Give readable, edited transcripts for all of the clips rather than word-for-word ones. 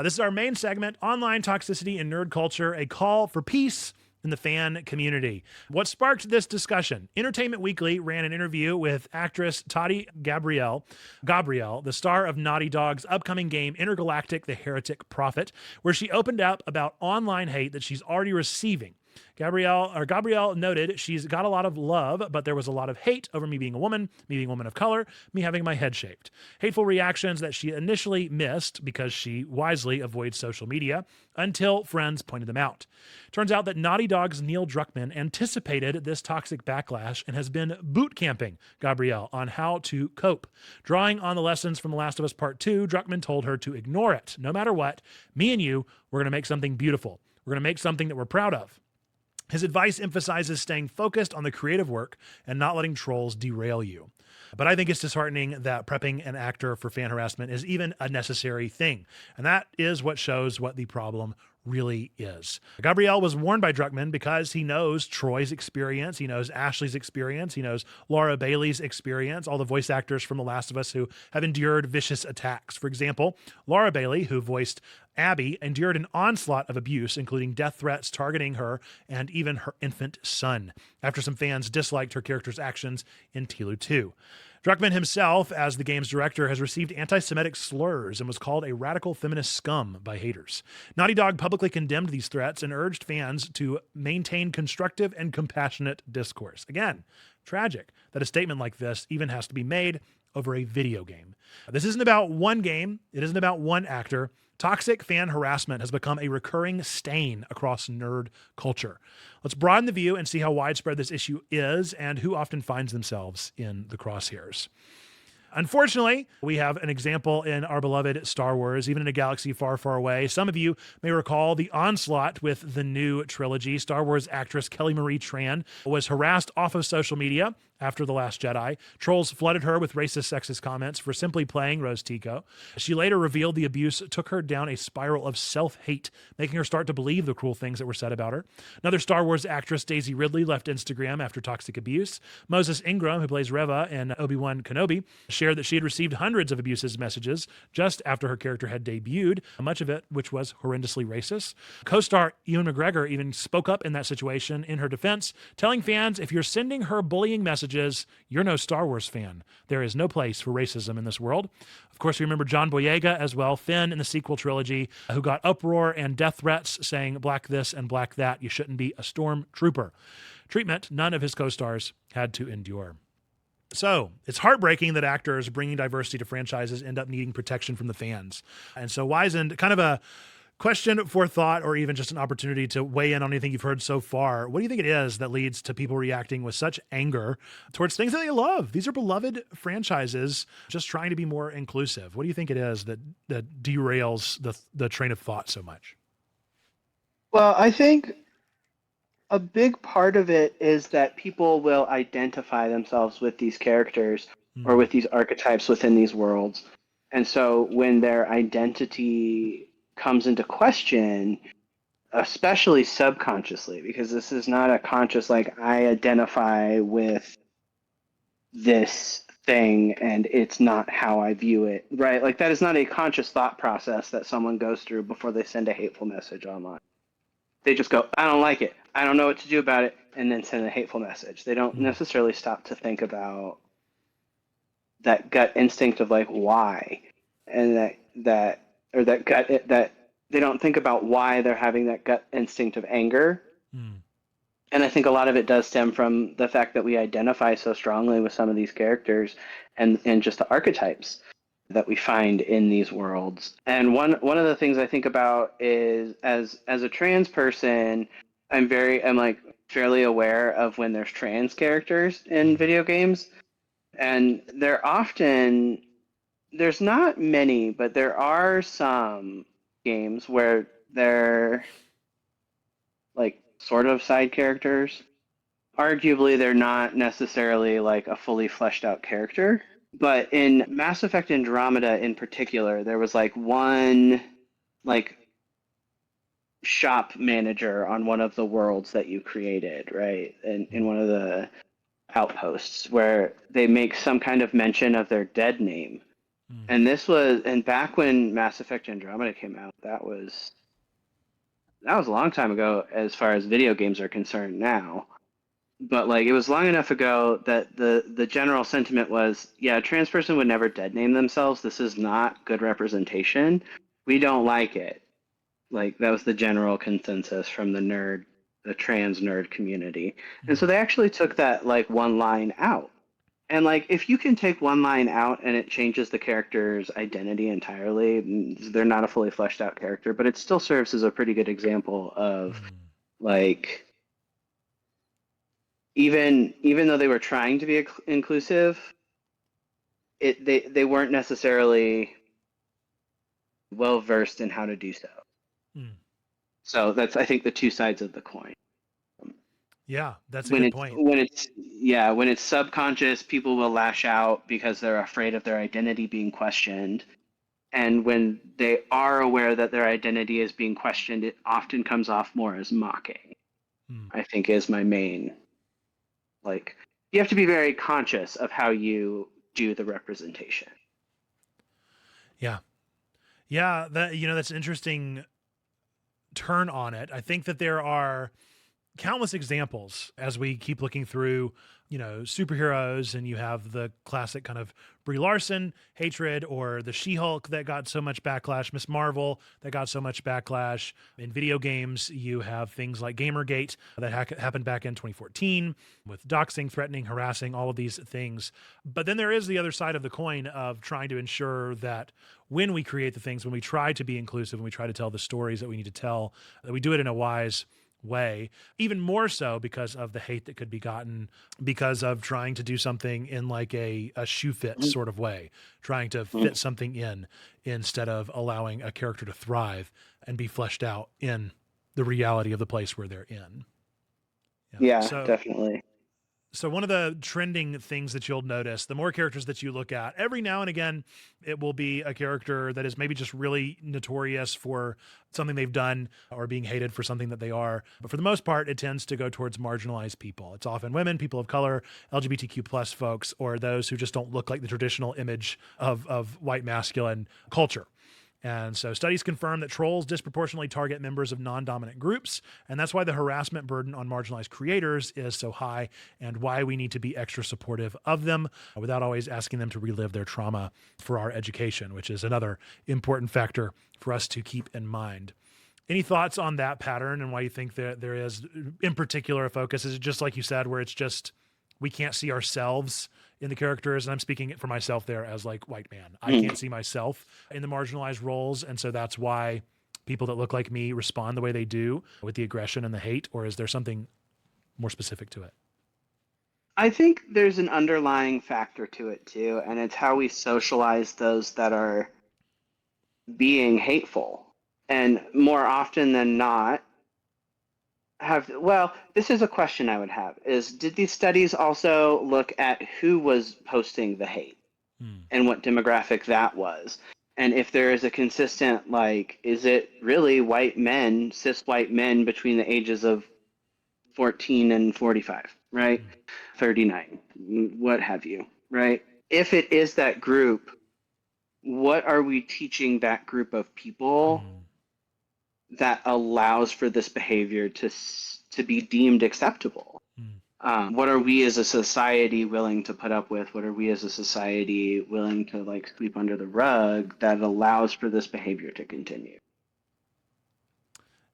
This is our main segment, Online Toxicity and Nerd Culture, a call for peace in the fan community. What sparked this discussion? Entertainment Weekly ran an interview with actress Tati Gabrielle, the star of Naughty Dog's upcoming game Intergalactic: The Heretic Prophet, where she opened up about online hate that she's already receiving. Gabrielle noted she's got a lot of love, but there was a lot of hate over me being a woman of color, me having my head shaved. Hateful reactions that she initially missed because she wisely avoids social media until friends pointed them out. Turns out that Naughty Dog's Neil Druckmann anticipated this toxic backlash and has been boot camping Gabrielle on how to cope. Drawing on the lessons from The Last of Us Part 2, Druckmann told her to ignore it. No matter what, me and you, we're going to make something beautiful. We're going to make something that we're proud of. His advice emphasizes staying focused on the creative work and not letting trolls derail you. But I think it's disheartening that prepping an actor for fan harassment is even a necessary thing. And that is what shows what the problem really is. Gabrielle was warned by Druckmann because he knows Troy's experience, he knows Ashley's experience, he knows Laura Bailey's experience, all the voice actors from The Last of Us who have endured vicious attacks. For example, Laura Bailey, who voiced Abby, endured an onslaught of abuse, including death threats targeting her and even her infant son, after some fans disliked her character's actions in Tilu 2. Druckmann himself, as the game's director, has received anti-Semitic slurs and was called a radical feminist scum by haters. Naughty Dog publicly condemned these threats and urged fans to maintain constructive and compassionate discourse. Again, tragic that a statement like this even has to be made over a video game. This isn't about one game. It isn't about one actor. Toxic fan harassment has become a recurring stain across nerd culture. Let's broaden the view and see how widespread this issue is and who often finds themselves in the crosshairs. Unfortunately, we have an example in our beloved Star Wars, even in a galaxy far, far away. Some of you may recall the onslaught with the new trilogy. Star Wars actress Kelly Marie Tran was harassed off of social media after The Last Jedi. Trolls flooded her with racist, sexist comments for simply playing Rose Tico. She later revealed the abuse took her down a spiral of self-hate, making her start to believe the cruel things that were said about her. Another Star Wars actress, Daisy Ridley, left Instagram after toxic abuse. Moses Ingram, who plays Reva in Obi-Wan Kenobi, shared that she had received hundreds of abusive messages just after her character had debuted, much of it which was horrendously racist. Co-star Ewan McGregor even spoke up in that situation in her defense, telling fans, if you're sending her bullying messages, you're no Star Wars fan. There is no place for racism in this world. Of course, we remember John Boyega as well, Finn in the sequel trilogy, who got uproar and death threats saying black this and black that. You shouldn't be a stormtrooper. Treatment none of his co-stars had to endure. So it's heartbreaking that actors bringing diversity to franchises end up needing protection from the fans. And so Wizened, kind of a question for thought or even just an opportunity to weigh in on anything you've heard so far. What do you think it is that leads to people reacting with such anger towards things that they love? These are beloved franchises just trying to be more inclusive. What do you think it is that derails the train of thought so much? Well, I think a big part of it is that people will identify themselves with these characters or with these archetypes within these worlds. And so when their identity comes into question, especially subconsciously, because this is not a conscious, like, I identify with this thing and it's not how I view it, right? Like, that is not a conscious thought process that someone goes through before they send a hateful message online. They just go, I don't like it. I don't know what to do about it, and then send a hateful message. They don't necessarily stop to think about that gut instinct of like why, and that they don't think about why they're having that gut instinct of anger. And I think a lot of it does stem from the fact that we identify so strongly with some of these characters and just the archetypes that we find in these worlds. And one of the things I think about is as a trans person, I'm like fairly aware of when there's trans characters in video games. And there's not many, but there are some games where they're like sort of side characters. Arguably, they're not necessarily like a fully fleshed out character. But in Mass Effect Andromeda in particular, there was like one like shop manager on one of the worlds that you created, right? In one of the outposts where they make some kind of mention of their dead name. Mm. And back when Mass Effect Andromeda came out, that was a long time ago as far as video games are concerned now. But like it was long enough ago that the general sentiment was, yeah, a trans person would never dead name themselves. This is not good representation. We don't like it. Like that was the general consensus from the trans nerd community. And so Mm. they actually took that like one line out. And like if you can take one line out and it changes the character's identity entirely, they're not a fully fleshed out character, but it still serves as a pretty good example of Mm. like even though they were trying to be inclusive, they weren't necessarily well versed in how to do so. Mm. So that's I think the two sides of the coin. Yeah, that's a When good it's point. when it's yeah, when it's subconscious, people will lash out because they're afraid of their identity being questioned. And when they are aware that their identity is being questioned, it often comes off more as mocking. Mm. I think is my main like you have to be very conscious of how you do the representation. Yeah. Yeah, that's an interesting turn on it. I think that there are countless examples as we keep looking through, superheroes, and you have the classic kind of Brie Larson hatred, or the She-Hulk that got so much backlash, Miss Marvel that got so much backlash. In video games, you have things like Gamergate that happened back in 2014 with doxing, threatening, harassing, all of these things. But then there is the other side of the coin of trying to ensure that when we create the things, when we try to be inclusive, when we try to tell the stories that we need to tell, that we do it in a wise way, even more so because of the hate that could be gotten because of trying to do something in like a shoe fit sort of way, trying to fit something in instead of allowing a character to thrive and be fleshed out in the reality of the place where they're in. Yeah. Yeah, So definitely. so one of the trending things that you'll notice, the more characters that you look at, every now and again, it will be a character that is maybe just really notorious for something they've done or being hated for something that they are. But for the most part, it tends to go towards marginalized people. It's often women, people of color, LGBTQ plus folks, or those who just don't look like the traditional image of white masculine culture. And so studies confirm that trolls disproportionately target members of non-dominant groups, and that's why the harassment burden on marginalized creators is so high, and why we need to be extra supportive of them without always asking them to relive their trauma for our education, which is another important factor for us to keep in mind. Any thoughts on that pattern and why you think that there is, in particular, a focus? Is it just like you said, where it's just we can't see ourselves in the characters? And I'm speaking for myself there as like white man. I can't see myself in the marginalized roles. And so that's why people that look like me respond the way they do with the aggression and the hate, or is there something more specific to it? I think there's an underlying factor to it too, and it's how we socialize those that are being hateful. And more often than not, this is a question I would have is did these studies also look at who was posting the hate Hmm. and what demographic that was? And if there is a consistent, like, is it really white men, cis white men between the ages of 14 and 45, right? Hmm. 39, what have you, right? If it is that group, what are we teaching that group of people Hmm. that allows for this behavior to be deemed acceptable? Hmm. What are we as a society willing to put up with? What are we as a society willing to like sweep under the rug that allows for this behavior to continue?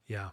Yeah.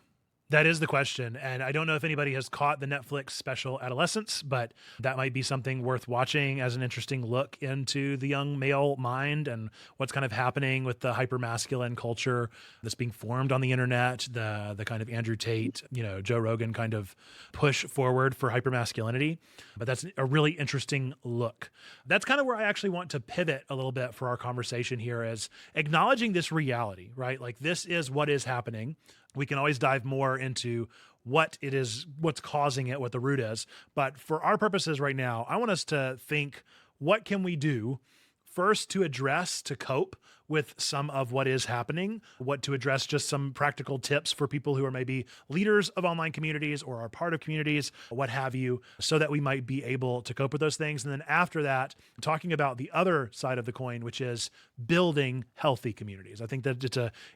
That is the question. And I don't know if anybody has caught the Netflix special Adolescence, but that might be something worth watching as an interesting look into the young male mind and what's kind of happening with the hypermasculine culture that's being formed on the internet, the kind of Andrew Tate, Joe Rogan kind of push forward for hypermasculinity. But that's a really interesting look. That's kind of where I actually want to pivot a little bit for our conversation here, is acknowledging this reality, right? Like this is what is happening. We can always dive more into what it is, what's causing it, what the root is. But for our purposes right now, I want us to think, what can we do first to address, to cope with some of what is happening, what to address, just some practical tips for people who are maybe leaders of online communities or are part of communities, what have you, so that we might be able to cope with those things. And then after that, talking about the other side of the coin, which is building healthy communities. I think that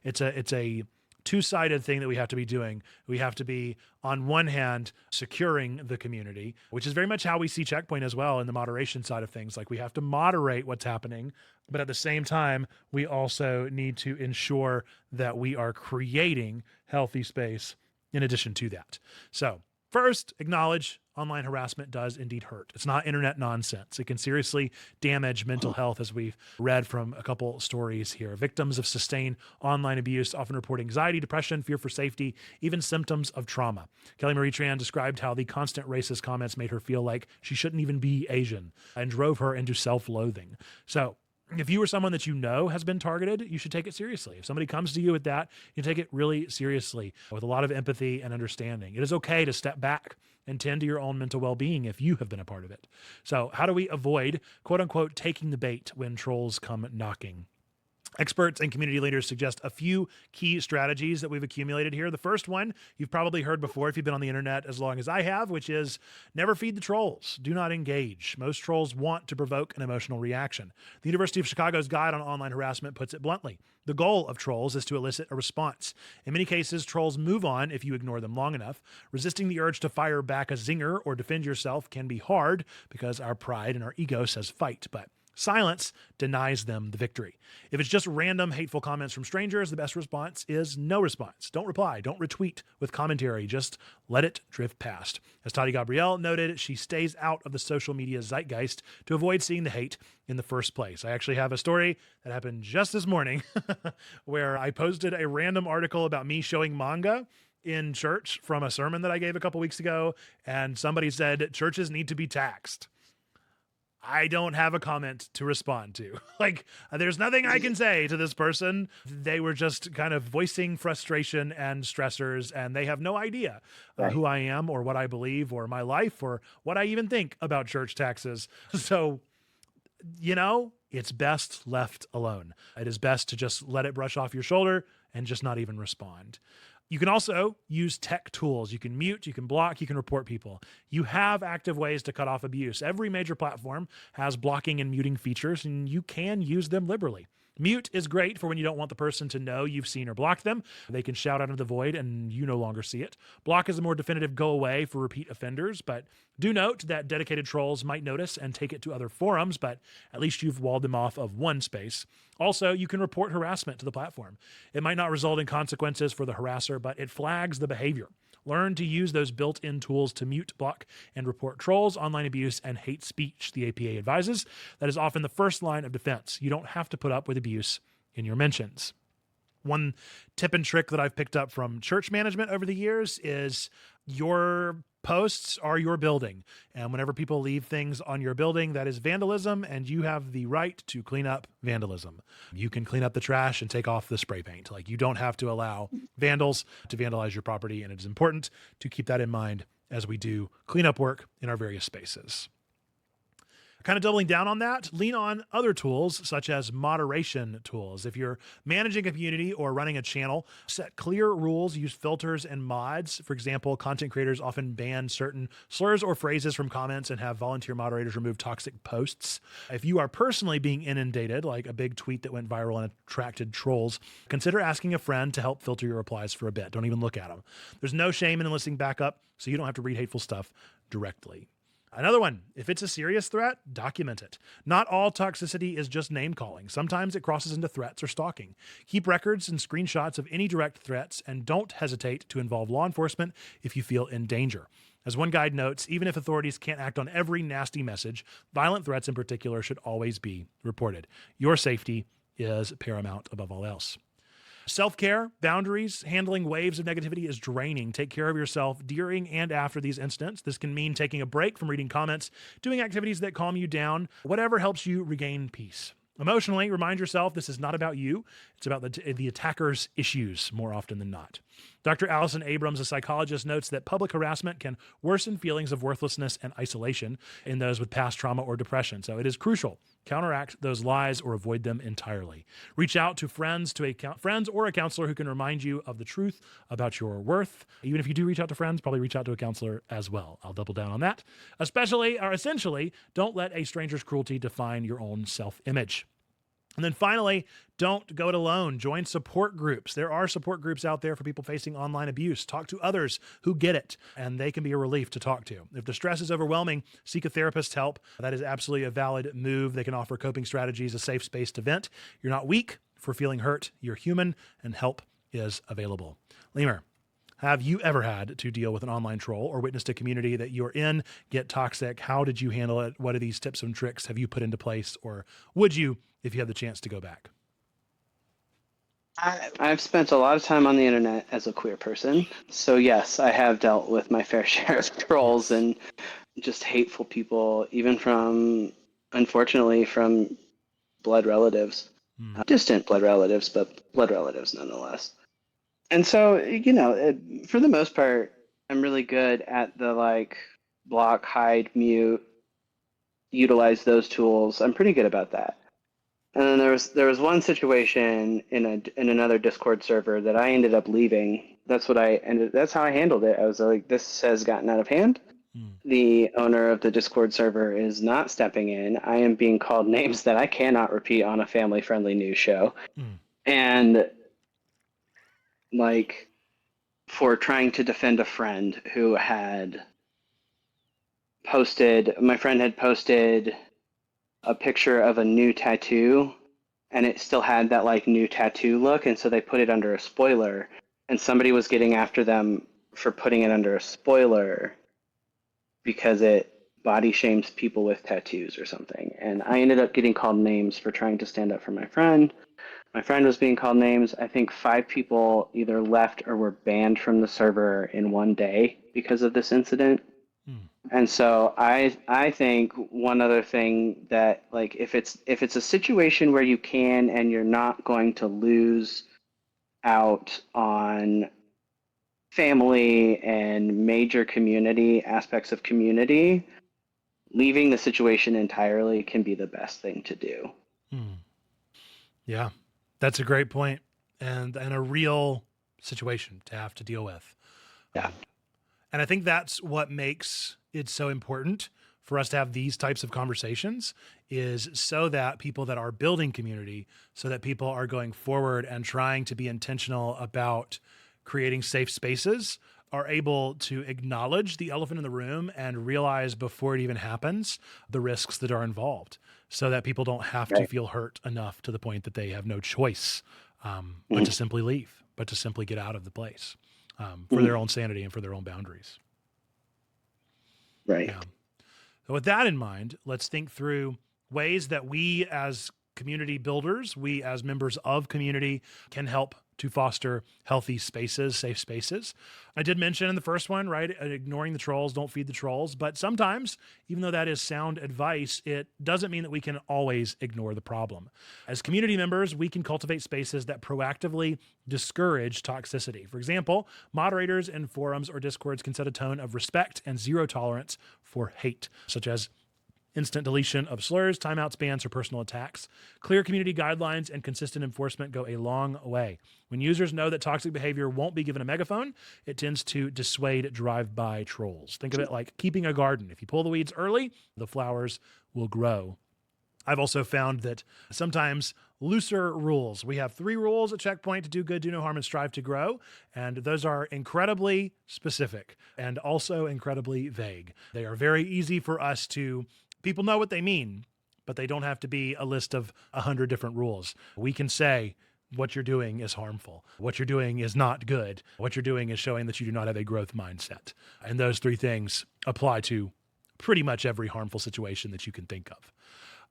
it's a two-sided thing that we have to be doing. We have to be, on one hand, securing the community, which is very much how we see Checkpoint as well in the moderation side of things. Like, we have to moderate what's happening, but at the same time, we also need to ensure that we are creating healthy space in addition to that. So first, acknowledge online harassment does indeed hurt. It's not internet nonsense. It can seriously damage mental health, as we've read from a couple stories here. Victims of sustained online abuse often report anxiety, depression, fear for safety, even symptoms of trauma. Kelly Marie Tran described how the constant racist comments made her feel like she shouldn't even be Asian and drove her into self-loathing. So if you or someone that you know has been targeted, you should take it seriously. If somebody comes to you with that, you take it really seriously with a lot of empathy and understanding. It is okay to step back and tend to your own mental well-being if you have been a part of it. So how do we avoid, quote unquote, taking the bait when trolls come knocking? Experts and community leaders suggest a few key strategies that we've accumulated here. The first one you've probably heard before if you've been on the internet as long as I have, which is never feed the trolls. Do not engage. Most trolls want to provoke an emotional reaction. The University of Chicago's Guide on Online Harassment puts it bluntly. The goal of trolls is to elicit a response. In many cases, trolls move on if you ignore them long enough. Resisting the urge to fire back a zinger or defend yourself can be hard because our pride and our ego says fight, but silence denies them the victory. If it's just random hateful comments from strangers, the best response is no response. Don't reply. Don't retweet with commentary. Just let it drift past. As Tati Gabrielle noted, she stays out of the social media zeitgeist to avoid seeing the hate in the first place. I actually have a story that happened just this morning where I posted a random article about me showing manga in church from a sermon that I gave a couple weeks ago, and somebody said churches need to be taxed. I don't have a comment to respond to. Like, there's nothing I can say to this person. They were just kind of voicing frustration and stressors, and they have no idea who I am or what I believe or my life or what I even think about church taxes. So, it's best left alone. It is best to just let it brush off your shoulder and just not even respond. You can also use tech tools. You can mute, you can block, you can report people. You have active ways to cut off abuse. Every major platform has blocking and muting features, and you can use them liberally. Mute is great for when you don't want the person to know you've seen or blocked them. They can shout out into the void and you no longer see it. Block is a more definitive go away for repeat offenders, but do note that dedicated trolls might notice and take it to other forums, but at least you've walled them off of one space. Also, you can report harassment to the platform. It might not result in consequences for the harasser, but it flags the behavior. Learn to use those built-in tools to mute, block, and report trolls, online abuse, and hate speech, the APA advises. That is often the first line of defense. You don't have to put up with abuse in your mentions. One tip and trick that I've picked up from church management over the years is your posts are your building. And whenever people leave things on your building, that is vandalism, and you have the right to clean up vandalism. You can clean up the trash and take off the spray paint. Like, you don't have to allow vandals to vandalize your property, and it is important to keep that in mind as we do cleanup work in our various spaces. Kind of doubling down on that, lean on other tools such as moderation tools. If you're managing a community or running a channel, set clear rules, use filters and mods. For example, content creators often ban certain slurs or phrases from comments and have volunteer moderators remove toxic posts. If you are personally being inundated, like a big tweet that went viral and attracted trolls, consider asking a friend to help filter your replies for a bit. Don't even look at them. There's no shame in enlisting backup, so you don't have to read hateful stuff directly. Another one, if it's a serious threat, document it. Not all toxicity is just name calling. Sometimes it crosses into threats or stalking. Keep records and screenshots of any direct threats, and don't hesitate to involve law enforcement if you feel in danger. As one guide notes, even if authorities can't act on every nasty message, violent threats in particular should always be reported. Your safety is paramount above all else. Self-care, boundaries, handling waves of negativity is draining. Take care of yourself during and after these incidents. This can mean taking a break from reading comments, doing activities that calm you down, whatever helps you regain peace. Emotionally, remind yourself this is not about you. It's about the attacker's issues more often than not. Dr. Allison Abrams, a psychologist, notes that public harassment can worsen feelings of worthlessness and isolation in those with past trauma or depression. So it is crucial. Counteract those lies or avoid them entirely. Reach out to friends or a counselor who can remind you of the truth about your worth. Even if you do reach out to friends, probably reach out to a counselor as well. I'll double down on that. Essentially, don't let a stranger's cruelty define your own self-image. And then finally, don't go it alone. Join support groups. There are support groups out there for people facing online abuse. Talk to others who get it, and they can be a relief to talk to. If the stress is overwhelming, seek a therapist's help. That is absolutely a valid move. They can offer coping strategies, a safe space to vent. You're not weak for feeling hurt. You're human, and help is available. Lemur, have you ever had to deal with an online troll or witnessed a community that you're in get toxic? How did you handle it? What are these tips and tricks have you put into place, or would you if you had the chance to go back? I've spent a lot of time on the internet as a queer person. So yes, I have dealt with my fair share of trolls and just hateful people, even unfortunately, from blood relatives. Distant blood relatives, but blood relatives nonetheless. And so, for the most part, I'm really good at the block, hide, mute, utilize those tools. I'm pretty good about that. And then there was one situation in another Discord server that I ended up leaving. That's how I handled it. I was like, this has gotten out of hand. The owner of the Discord server is not stepping in. I am being called names that I cannot repeat on a family-friendly news show. And for trying to defend a friend who had my friend had posted a picture of a new tattoo, and it still had that new tattoo look, and so they put it under a spoiler, and somebody was getting after them for putting it under a spoiler because it body shames people with tattoos or something. And I ended up getting called names for trying to stand up for my friend. My friend was being called names. I think 5 people either left or were banned from the server in one day because of this incident. And so I think one other thing that if it's a situation where you can and you're not going to lose out on family and major community aspects of community, leaving the situation entirely can be the best thing to do. Yeah, that's a great point, and a real situation to have to deal with. Yeah. And I think that's what makes it so important for us to have these types of conversations, is so that people that are building community, so that people are going forward and trying to be intentional about creating safe spaces, are able to acknowledge the elephant in the room and realize before it even happens the risks that are involved, so that people don't have to feel hurt enough to the point that they have no choice but to simply leave, but to simply get out of the place for their own sanity and for their own boundaries. Right. Yeah. So with that in mind, let's think through ways that we as community builders, we as members of community, can help to foster healthy spaces, safe spaces. I did mention in the first one, right, ignoring the trolls, don't feed the trolls. But sometimes, even though that is sound advice, it doesn't mean that we can always ignore the problem. As community members, we can cultivate spaces that proactively discourage toxicity. For example, moderators in forums or discords can set a tone of respect and zero tolerance for hate, such as instant deletion of slurs, timeouts, bans, or personal attacks. Clear community guidelines and consistent enforcement go a long way. When users know that toxic behavior won't be given a megaphone, it tends to dissuade drive-by trolls. Think of it like keeping a garden. If you pull the weeds early, the flowers will grow. I've also found that sometimes looser rules. We have 3 rules at Checkpoint: to do good, do no harm, and strive to grow. And those are incredibly specific and also incredibly vague. They are very easy for us to, people know what they mean, but they don't have to be a list of 100 different rules. We can say, what you're doing is harmful. What you're doing is not good. What you're doing is showing that you do not have a growth mindset. And those 3 things apply to pretty much every harmful situation that you can think of.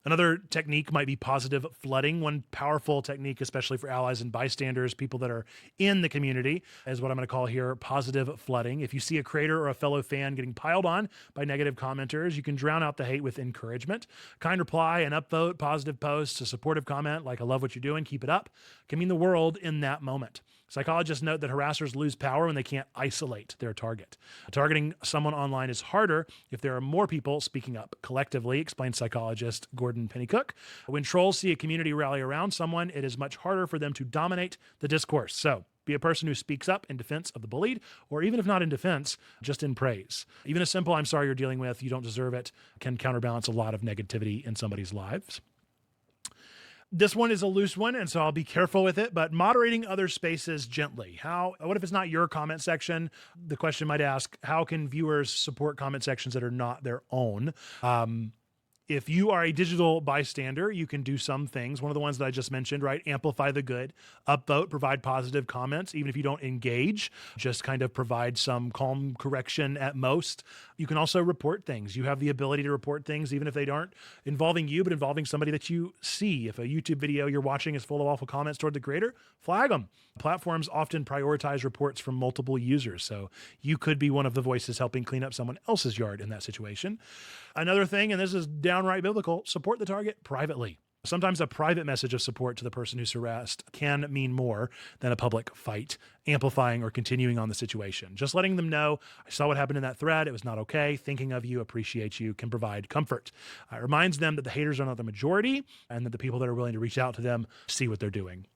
Another technique might be positive flooding. One powerful technique, especially for allies and bystanders, people that are in the community, is what I'm going to call here positive flooding. If you see a creator or a fellow fan getting piled on by negative commenters, you can drown out the hate with encouragement. Kind reply, an upvote, positive post, a supportive comment like, I love what you're doing, keep it up, can mean the world in that moment. Psychologists note that harassers lose power when they can't isolate their target. Targeting someone online is harder if there are more people speaking up collectively, explains psychologist Gordon Pennycook. When trolls see a community rally around someone, it is much harder for them to dominate the discourse. So be a person who speaks up in defense of the bullied, or even if not in defense, just in praise. Even a simple, I'm sorry you're dealing with, you don't deserve it, can counterbalance a lot of negativity in somebody's lives. This one is a loose one, and so I'll be careful with it, but moderating other spaces gently. What if it's not your comment section? The question might ask, how can viewers support comment sections that are not their own? If you are a digital bystander, you can do some things. One of the ones that I just mentioned, right? Amplify the good, upvote, provide positive comments, even if you don't engage, just kind of provide some calm correction at most. You can also report things. You have the ability to report things, even if they aren't involving you, but involving somebody that you see. If a YouTube video you're watching is full of awful comments toward the creator, flag them. Platforms often prioritize reports from multiple users, so you could be one of the voices helping clean up someone else's yard in that situation. Another thing, and this is downright biblical, support the target privately. Sometimes a private message of support to the person who's harassed can mean more than a public fight, amplifying or continuing on the situation. Just letting them know, I saw what happened in that thread, it was not okay, thinking of you, appreciate you, can provide comfort. It reminds them that the haters are not the majority and that the people that are willing to reach out to them see what they're doing.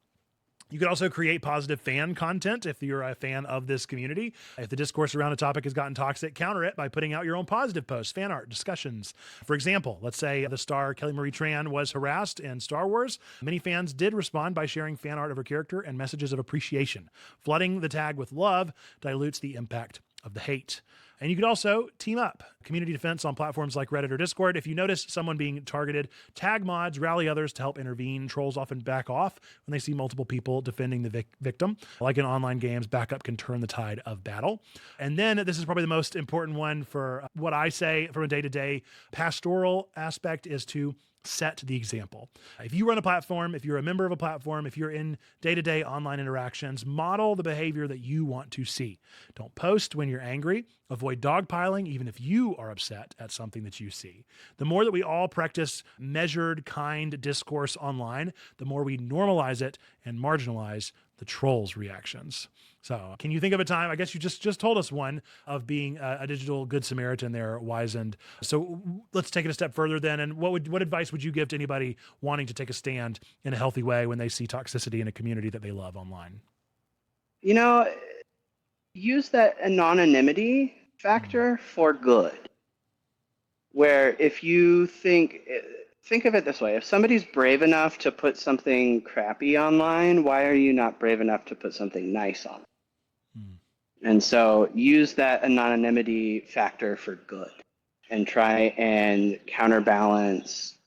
You could also create positive fan content if you're a fan of this community. If the discourse around a topic has gotten toxic, counter it by putting out your own positive posts, fan art, discussions. For example, let's say the star Kelly Marie Tran was harassed in Star Wars. Many fans did respond by sharing fan art of her character and messages of appreciation. Flooding the tag with love dilutes the impact of the hate. And you could also team up. Community defense on platforms like Reddit or Discord. If you notice someone being targeted, tag mods, rally others to help intervene. Trolls often back off when they see multiple people defending the victim. Like in online games, backup can turn the tide of battle. And then this is probably the most important one for what I say from a day-to-day pastoral aspect is to set the example. If you run a platform, if you're a member of a platform, if you're in day-to-day online interactions, model the behavior that you want to see. Don't post when you're angry. Avoid dogpiling, even if you are upset at something that you see. The more that we all practice measured, kind discourse online, the more we normalize it and marginalize the trolls' reactions. So can you think of a time, I guess you just told us one, of being a digital good Samaritan there, Wizened. So let's take it a step further then. And what advice would you give to anybody wanting to take a stand in a healthy way when they see toxicity in a community that they love online? You know, use that anonymity factor for good. Where if you think of it this way, if somebody's brave enough to put something crappy online, why are you not brave enough to put something nice on? And so use that anonymity factor for good and try and counterbalance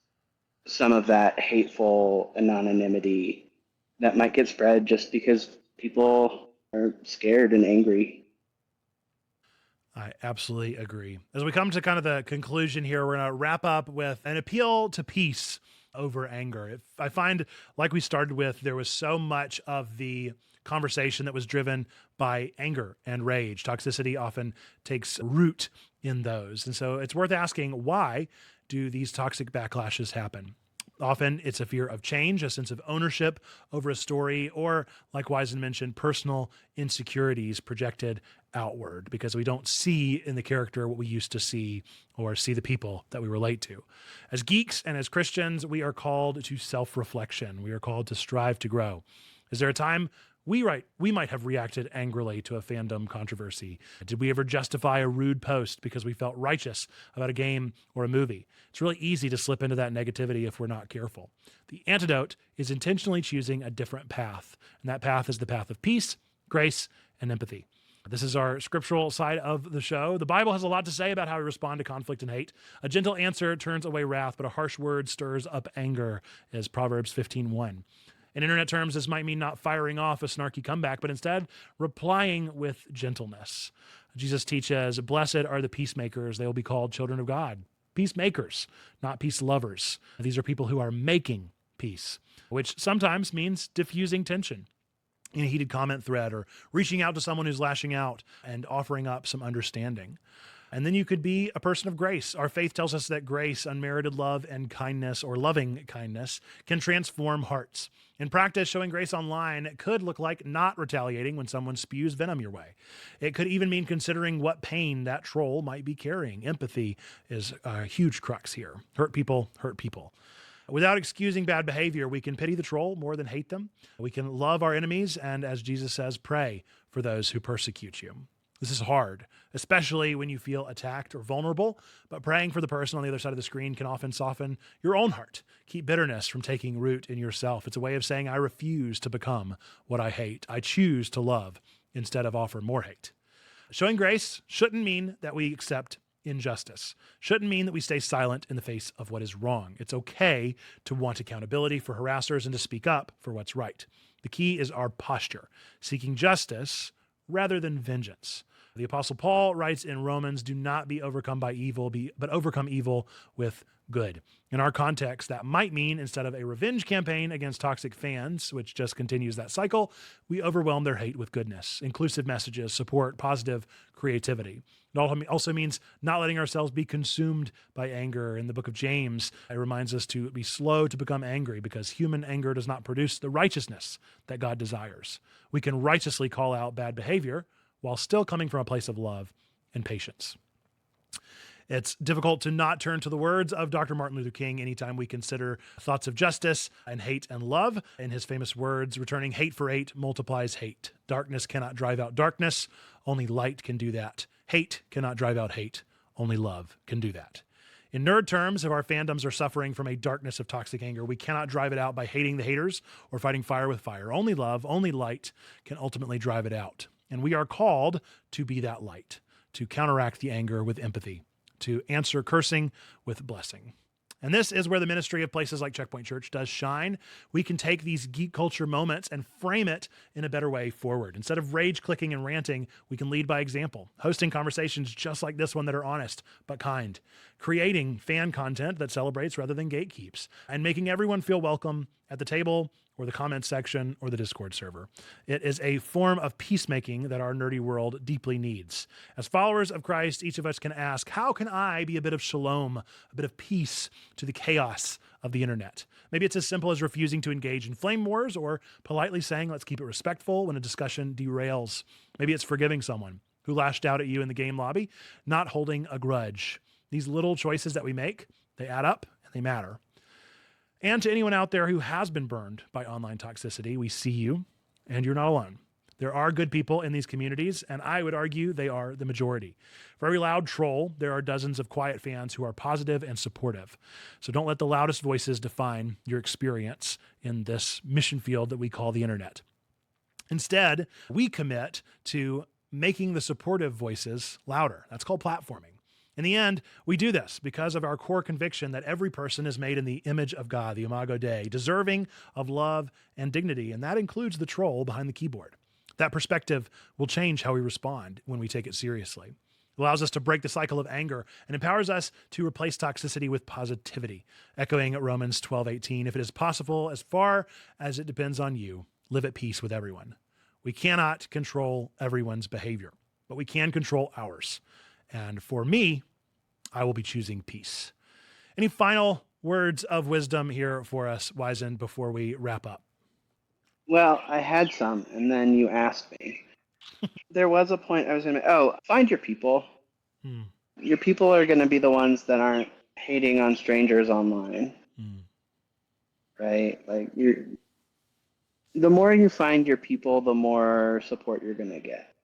some of that hateful anonymity that might get spread just because people are scared and angry. I absolutely agree. As we come to kind of the conclusion here, we're going to wrap up with an appeal to peace over anger. I find, like we started with, there was so much of the conversation that was driven by anger and rage. Toxicity often takes root in those. And so it's worth asking, why do these toxic backlashes happen? Often it's a fear of change, a sense of ownership over a story, or, like Wizen mentioned, personal insecurities projected outward because we don't see in the character what we used to see or see the people that we relate to. As geeks and as Christians, we are called to self-reflection. We are called to strive to grow. Is there a time we might have reacted angrily to a fandom controversy? Did we ever justify a rude post because we felt righteous about a game or a movie? It's really easy to slip into that negativity if we're not careful. The antidote is intentionally choosing a different path, and that path is the path of peace, grace, and empathy. This is our scriptural side of the show. The Bible has a lot to say about how we respond to conflict and hate. A gentle answer turns away wrath, but a harsh word stirs up anger, is Proverbs 15:1. In internet terms, this might mean not firing off a snarky comeback, but instead replying with gentleness. Jesus teaches, "Blessed are the peacemakers, they will be called children of God." peacemakers, not peace lovers. These are people who are making peace, which sometimes means diffusing tension in a heated comment thread or reaching out to someone who's lashing out and offering up some understanding. And then you could be a person of grace. Our faith tells us that grace, unmerited love, and kindness, or loving kindness, can transform hearts. In practice, showing grace online could look like not retaliating when someone spews venom your way. It could even mean considering what pain that troll might be carrying. Empathy is a huge crux here. Hurt people hurt people. Without excusing bad behavior, we can pity the troll more than hate them. We can love our enemies, and as Jesus says, pray for those who persecute you. This is hard, especially when you feel attacked or vulnerable, but praying for the person on the other side of the screen can often soften your own heart, keep bitterness from taking root in yourself. It's a way of saying, I refuse to become what I hate. I choose to love instead of offer more hate. Showing grace shouldn't mean that we accept injustice, shouldn't mean that we stay silent in the face of what is wrong. It's okay to want accountability for harassers and to speak up for what's right. The key is our posture, seeking justice rather than vengeance. The Apostle Paul writes in Romans, do not be overcome by evil, but overcome evil with good. In our context, that might mean instead of a revenge campaign against toxic fans, which just continues that cycle, we overwhelm their hate with goodness, inclusive messages, support, positive creativity. It also means not letting ourselves be consumed by anger. In the book of James, it reminds us to be slow to become angry because human anger does not produce the righteousness that God desires. We can righteously call out bad behavior while still coming from a place of love and patience. It's difficult to not turn to the words of Dr. Martin Luther King anytime we consider thoughts of justice and hate and love. In his famous words, returning hate for hate multiplies hate. Darkness cannot drive out darkness. Only light can do that. Hate cannot drive out hate. Only love can do that. In nerd terms, if our fandoms are suffering from a darkness of toxic anger, we cannot drive it out by hating the haters or fighting fire with fire. Only love, only light can ultimately drive it out. And we are called to be that light, to counteract the anger with empathy, to answer cursing with blessing. And this is where the ministry of places like Checkpoint Church does shine. We can take these geek culture moments and frame it in a better way forward. Instead of rage clicking and ranting, we can lead by example, hosting conversations just like this one that are honest but kind, creating fan content that celebrates rather than gatekeeps, and making everyone feel welcome at the table or the comments section or the Discord server. It is a form of peacemaking that our nerdy world deeply needs. As followers of Christ, each of us can ask, how can I be a bit of shalom, a bit of peace to the chaos of the internet? Maybe it's as simple as refusing to engage in flame wars or politely saying, let's keep it respectful when a discussion derails. Maybe it's forgiving someone who lashed out at you in the game lobby, not holding a grudge. These little choices that we make, they add up and they matter. And to anyone out there who has been burned by online toxicity, we see you and you're not alone. There are good people in these communities, and I would argue they are the majority. For every loud troll, there are dozens of quiet fans who are positive and supportive. So don't let the loudest voices define your experience in this mission field that we call the internet. Instead, we commit to making the supportive voices louder. That's called platforming. In the end, we do this because of our core conviction that every person is made in the image of God, the Imago Dei, deserving of love and dignity, and that includes the troll behind the keyboard. That perspective will change how we respond when we take it seriously. It allows us to break the cycle of anger and empowers us to replace toxicity with positivity, echoing Romans 12:18. If it is possible, as far as it depends on you, live at peace with everyone. We cannot control everyone's behavior, but we can control ours. And for me, I will be choosing peace. Any final words of wisdom here for us, Wizen, before we wrap up? Well, I had some, and then you asked me. There was a point I was going to, find your people. Your people are going to be the ones that aren't hating on strangers online. Right? Like, the more you find your people, the more support you're going to get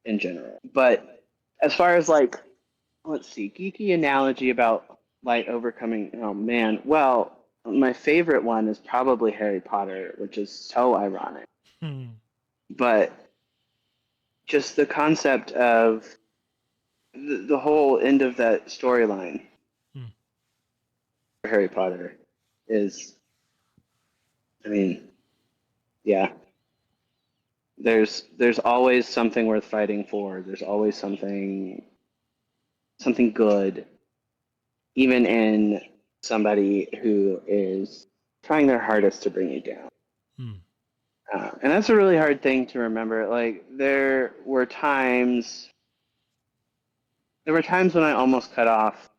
in general. But as far as geeky analogy about light overcoming, oh man, well, my favorite one is probably Harry Potter, which is so ironic. But just the concept of the whole end of that storyline for Harry Potter is, yeah. There's always something worth fighting for. There's always something good even in somebody who is trying their hardest to bring you down. Hmm. And that's a really hard thing to remember. Like there were times when I almost cut off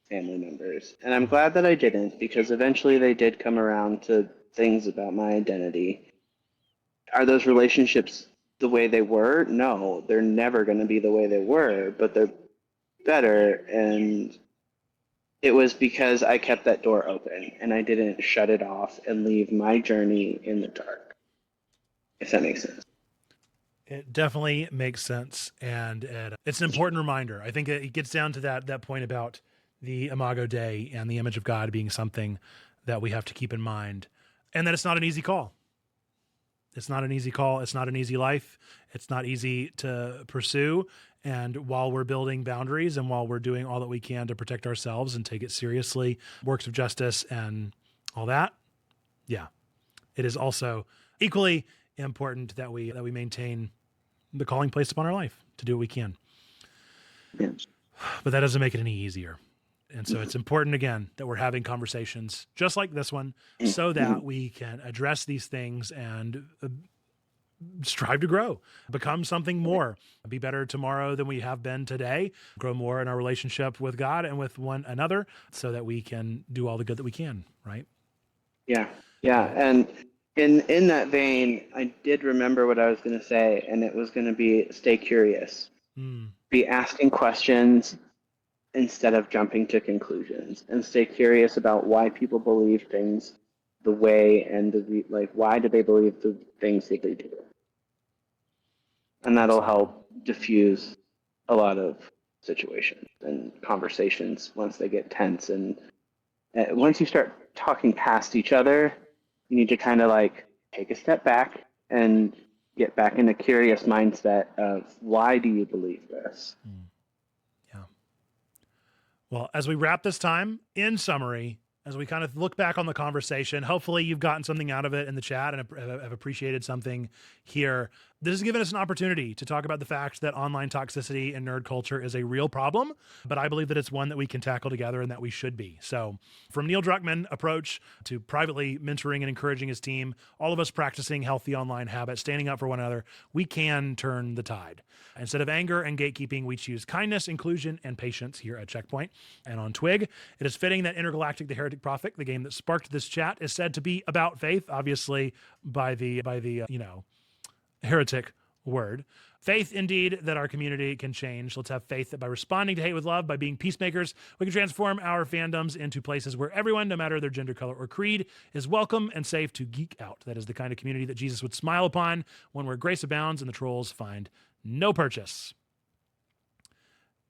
family members, and I'm glad that I didn't, because eventually they did come around to things about my identity. Are those relationships the way they were? No, they're never going to be the way they were, but they're better. And it was because I kept that door open and I didn't shut it off and leave my journey in the dark, if that makes sense. It definitely makes sense, and it's an important reminder. I think it gets down to that point about the Imago Dei and the image of God being something that we have to keep in mind, and that it's not an easy call. It's not an easy call. It's not an easy life. It's not easy to pursue. And while we're building boundaries and while we're doing all that we can to protect ourselves and take it seriously, works of justice and all that, yeah, it is also equally important that we maintain the calling placed upon our life to do what we can. Yeah. But that doesn't make it any easier. And so it's important, again, that we're having conversations just like this one so that we can address these things and strive to grow, become something more, be better tomorrow than we have been today, grow more in our relationship with God and with one another so that we can do all the good that we can, right? Yeah. Yeah. And in that vein, I did remember what I was going to say, and it was going to be stay curious. Be asking questions instead of jumping to conclusions, and stay curious about why people believe things the way and why do they believe the things that they do. And that'll help diffuse a lot of situations and conversations once they get tense. And once you start talking past each other, you need to kind of take a step back and get back in a curious mindset of why do you believe this? Yeah. Well, as we wrap this time, in summary, as we kind of look back on the conversation, hopefully you've gotten something out of it in the chat and have appreciated something here. This has given us an opportunity to talk about the fact that online toxicity and nerd culture is a real problem, but I believe that it's one that we can tackle together and that we should be. So from Neil Druckmann approach to privately mentoring and encouraging his team, all of us practicing healthy online habits, standing up for one another, we can turn the tide. Instead of anger and gatekeeping, we choose kindness, inclusion, and patience here at Checkpoint. And on Twig, it is fitting that Intergalactic the Heretic Prophet, the game that sparked this chat, is said to be about faith, obviously by the heretic word. Faith, indeed, that our community can change. Let's have faith that by responding to hate with love, by being peacemakers, we can transform our fandoms into places where everyone, no matter their gender, color, or creed, is welcome and safe to geek out. That is the kind of community that Jesus would smile upon, one where grace abounds and the trolls find no purchase.